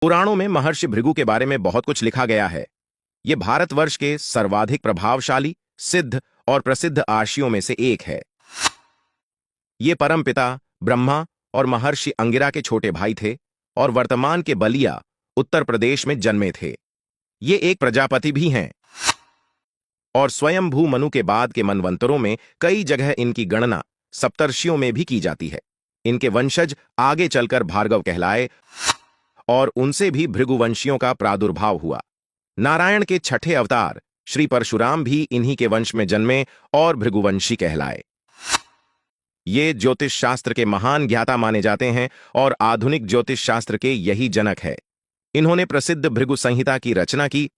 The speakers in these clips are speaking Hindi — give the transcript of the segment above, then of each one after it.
पुराणों में महर्षि भृगु के बारे में बहुत कुछ लिखा गया है। ये भारतवर्ष के सर्वाधिक प्रभावशाली, सिद्ध और प्रसिद्ध आर्षियों में से एक है। ये परमपिता ब्रह्मा और महर्षि अंगिरा के छोटे भाई थे और वर्तमान के बलिया, उत्तर प्रदेश में जन्मे थे। ये एक प्रजापति भी हैं और स्वयंभू मनु के बाद के मनवंतरों में कई जगह इनकी गणना सप्तर्षियों में भी की जाती है। इनके वंशज आगे चलकर भार्गव कहलाए और उनसे भी भृगुवंशियों का प्रादुर्भाव हुआ। नारायण के छठे अवतार श्री परशुराम भी इन्हीं के वंश में जन्मे और भृगुवंशी कहलाए। ये ज्योतिष शास्त्र के महान ज्ञाता माने जाते हैं और आधुनिक ज्योतिष शास्त्र के यही जनक है। इन्होंने प्रसिद्ध भृगु संहिता की रचना की,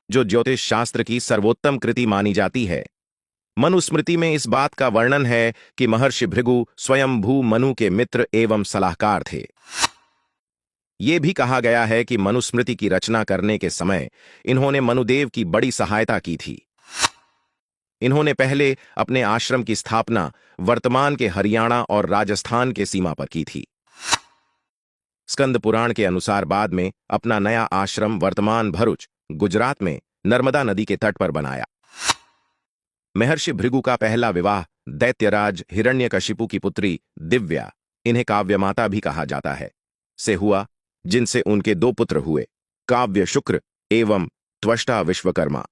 जो ज्योतिष शास्त्र की सर्वोत्तम कृति मानी जाती है। मनुस्मृति में इस बात का वर्णन है कि महर्षि भृगु स्वयंभू मनु के मित्र एवं सलाहकार थे। ये भी कहा गया है कि मनुस्मृति की रचना करने के समय इन्होंने मनुदेव की बड़ी सहायता की थी। इन्होंने पहले अपने आश्रम की स्थापना वर्तमान के हरियाणा और राजस्थान के सीमा पर की थी। स्कंद पुराण के अनुसार बाद में अपना नया आश्रम वर्तमान भरूच, गुजरात में नर्मदा नदी के तट पर बनाया। महर्षि भृगु का पहला विवाह दैत्यराज हिरण्यकशिपु की पुत्री दिव्या, इन्हें काव्यमाता भी कहा जाता है, से हुआ, जिनसे उनके दो पुत्र हुए, काव्य शुक्र एवं त्वष्टा विश्वकर्मा।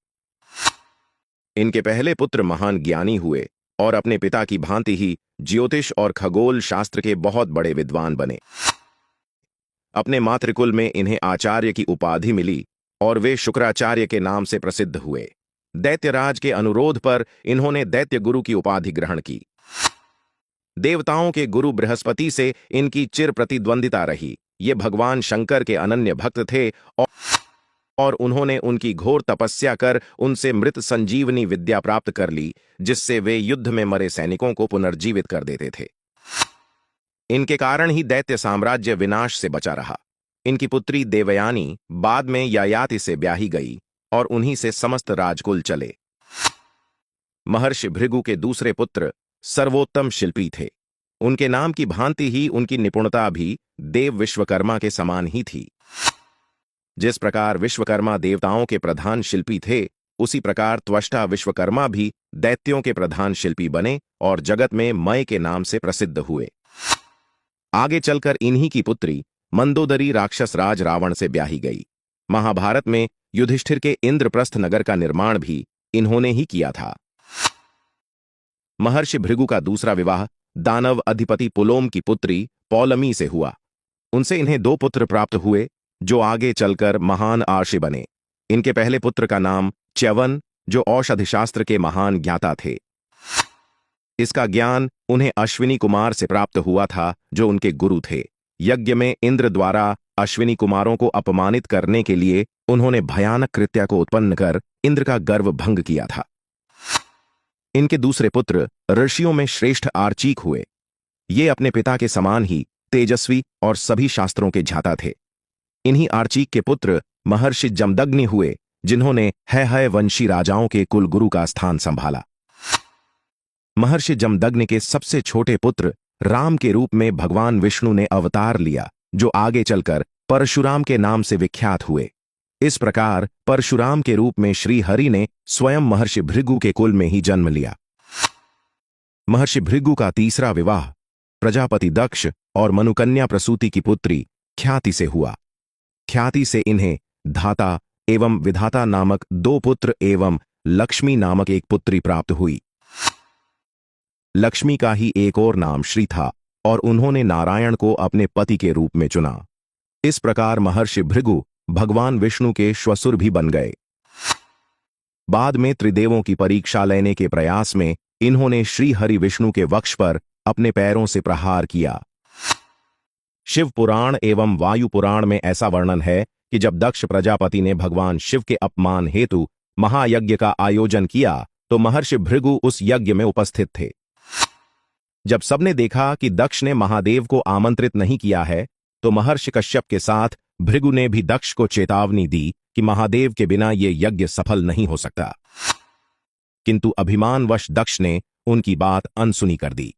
इनके पहले पुत्र महान ज्ञानी हुए और अपने पिता की भांति ही ज्योतिष और खगोल शास्त्र के बहुत बड़े विद्वान बने। अपने मातृकुल में इन्हें आचार्य की उपाधि मिली और वे शुक्राचार्य के नाम से प्रसिद्ध हुए। दैत्यराज के अनुरोध पर इन्होंने दैत्य गुरु की उपाधि ग्रहण की। देवताओं के गुरु बृहस्पति से इनकी चिर प्रतिद्वंदिता रही। ये भगवान शंकर के अनन्य भक्त थे और उन्होंने उनकी घोर तपस्या कर उनसे मृत संजीवनी विद्या प्राप्त कर ली, जिससे वे युद्ध में मरे सैनिकों को पुनर्जीवित कर देते थे। इनके कारण ही दैत्य साम्राज्य विनाश से बचा रहा। इनकी पुत्री देवयानी बाद में ययाति से ब्याही गई और उन्हीं से समस्त राजकुल चले। महर्षि भृगु के दूसरे पुत्र सर्वोत्तम शिल्पी थे। उनके नाम की भांति ही उनकी निपुणता भी देव विश्वकर्मा के समान ही थी। जिस प्रकार विश्वकर्मा देवताओं के प्रधान शिल्पी थे, उसी प्रकार त्वष्टा विश्वकर्मा भी दैत्यों के प्रधान शिल्पी बने और जगत में मय के नाम से प्रसिद्ध हुए। आगे चलकर इन्हीं की पुत्री मंदोदरी राक्षस राज रावण से ब्याही गई। महाभारत में युधिष्ठिर के इंद्रप्रस्थ नगर का निर्माण भी इन्होंने ही किया था। महर्षि भृगु का दूसरा विवाह दानव अधिपति पुलोम की पुत्री पौलमी से हुआ। उनसे इन्हें दो पुत्र प्राप्त हुए, जो आगे चलकर महान आर्षि बने। इनके पहले पुत्र का नाम च्यवन, जो औषधिशास्त्र के महान ज्ञाता थे। इसका ज्ञान उन्हें अश्विनी कुमार से प्राप्त हुआ था, जो उनके गुरु थे। यज्ञ में इंद्र द्वारा अश्विनी कुमारों को अपमानित करने के लिए उन्होंने भयानक कृत्या को उत्पन्न कर इंद्र का गर्व भंग किया था। इनके दूसरे पुत्र ऋषियों में श्रेष्ठ आर्चीक हुए। ये अपने पिता के समान ही तेजस्वी और सभी शास्त्रों के ज्ञाता थे। इन्हीं आर्चीक के पुत्र महर्षि जमदग्नि हुए, जिन्होंने है वंशी राजाओं के कुलगुरु का स्थान संभाला। महर्षि जमदग्नि के सबसे छोटे पुत्र राम के रूप में भगवान विष्णु ने अवतार लिया, जो आगे चलकर परशुराम के नाम से विख्यात हुए। इस प्रकार परशुराम के रूप में श्री हरि ने स्वयं महर्षि भृगु के कुल में ही जन्म लिया। महर्षि भृगु का तीसरा विवाह प्रजापति दक्ष और मनुकन्या प्रसूति की पुत्री ख्याति से हुआ। ख्याति से इन्हें धाता एवं विधाता नामक दो पुत्र एवं लक्ष्मी नामक एक पुत्री प्राप्त हुई। लक्ष्मी का ही एक और नाम श्री था और उन्होंने नारायण को अपने पति के रूप में चुना। इस प्रकार महर्षि भृगु भगवान विष्णु के श्वसुर भी बन गए। बाद में त्रिदेवों की परीक्षा लेने के प्रयास में इन्होंने श्री हरि विष्णु के वक्ष पर अपने पैरों से प्रहार किया। शिव पुराण एवं वायु पुराण में ऐसा वर्णन है कि जब दक्ष प्रजापति ने भगवान शिव के अपमान हेतु महायज्ञ का आयोजन किया, तो महर्षि भृगु उस यज्ञ में उपस्थित थे। जब सबने देखा कि दक्ष ने महादेव को आमंत्रित नहीं किया है, तो महर्षि कश्यप के साथ भृगु ने भी दक्ष को चेतावनी दी कि महादेव के बिना ये यज्ञ सफल नहीं हो सकता। किंतु अभिमानवश दक्ष ने उनकी बात अनसुनी कर दी।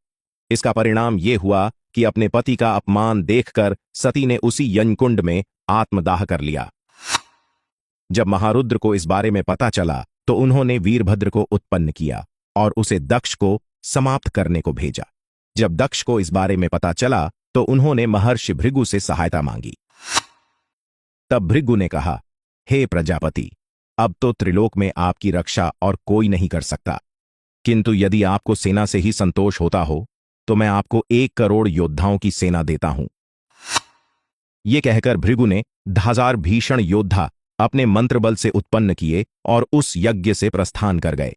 इसका परिणाम ये हुआ कि अपने पति का अपमान देखकर सती ने उसी यज्ञकुंड में आत्मदाह कर लिया। जब महारुद्र को इस बारे में पता चला तो उन्होंने वीरभद्र को उत्पन्न किया और उसे दक्ष को समाप्त करने को भेजा। जब दक्ष को इस बारे में पता चला तो उन्होंने महर्षि भृगु से सहायता मांगी। तब भृगु ने कहा, हे प्रजापति, अब तो त्रिलोक में आपकी रक्षा और कोई नहीं कर सकता, किंतु यदि आपको सेना से ही संतोष होता हो तो मैं आपको 1 करोड़ योद्धाओं की सेना देता हूं। ये कहकर भृगु ने 1000 भीषण योद्धा अपने मंत्रबल से उत्पन्न किए और उस यज्ञ से प्रस्थान कर गए।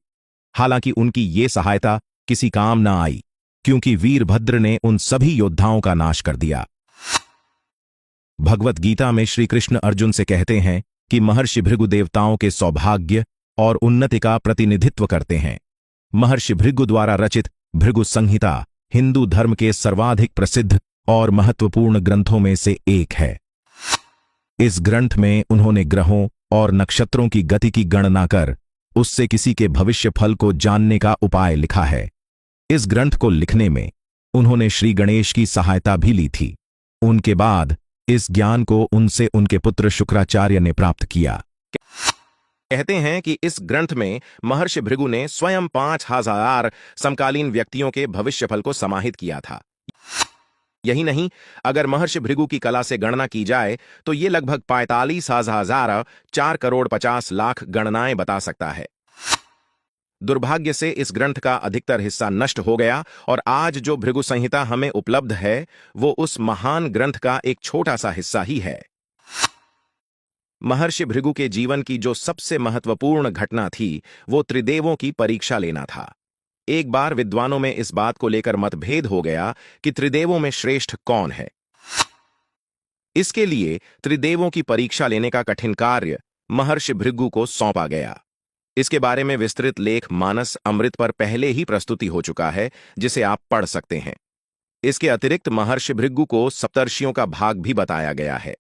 हालांकि उनकी ये सहायता किसी काम न आई, क्योंकि वीरभद्र ने उन सभी योद्धाओं का नाश कर दिया। भगवत गीता में श्री कृष्ण अर्जुन से कहते हैं कि महर्षि भृगु देवताओं के सौभाग्य और उन्नति का प्रतिनिधित्व करते हैं। महर्षि भृगु द्वारा रचित भृगु संहिता हिंदू धर्म के सर्वाधिक प्रसिद्ध और महत्वपूर्ण ग्रंथों में से एक है। इस ग्रंथ में उन्होंने ग्रहों और नक्षत्रों की गति की गणना कर उससे किसी के भविष्य फल को जानने का उपाय लिखा है। इस ग्रंथ को लिखने में उन्होंने श्री गणेश की सहायता भी ली थी। उनके बाद इस ज्ञान को उनसे उनके पुत्र शुक्राचार्य ने प्राप्त किया। कहते हैं कि इस ग्रंथ में महर्षि भृगु ने स्वयं 5000 समकालीन व्यक्तियों के भविष्यफल को समाहित किया था। यही नहीं, अगर महर्षि भृगु की कला से गणना की जाए तो ये लगभग 45,000 4 करोड़ 50 लाख गणनाएं बता सकता है। दुर्भाग्य से इस ग्रंथ का अधिकतर हिस्सा नष्ट हो गया और आज जो भृगु संहिता हमें उपलब्ध है वो उस महान ग्रंथ का एक छोटा सा हिस्सा ही है। महर्षि भृगु के जीवन की जो सबसे महत्वपूर्ण घटना थी वो त्रिदेवों की परीक्षा लेना था। एक बार विद्वानों में इस बात को लेकर मतभेद हो गया कि त्रिदेवों में श्रेष्ठ कौन है। इसके लिए त्रिदेवों की परीक्षा लेने का कठिन कार्य महर्षि भृगु को सौंपा गया। इसके बारे में विस्तृत लेख मानस अमृत पर पहले ही प्रस्तुति हो चुका है, जिसे आप पढ़ सकते हैं। इसके अतिरिक्त महर्षि भृगु को सप्तर्षियों का भाग भी बताया गया है।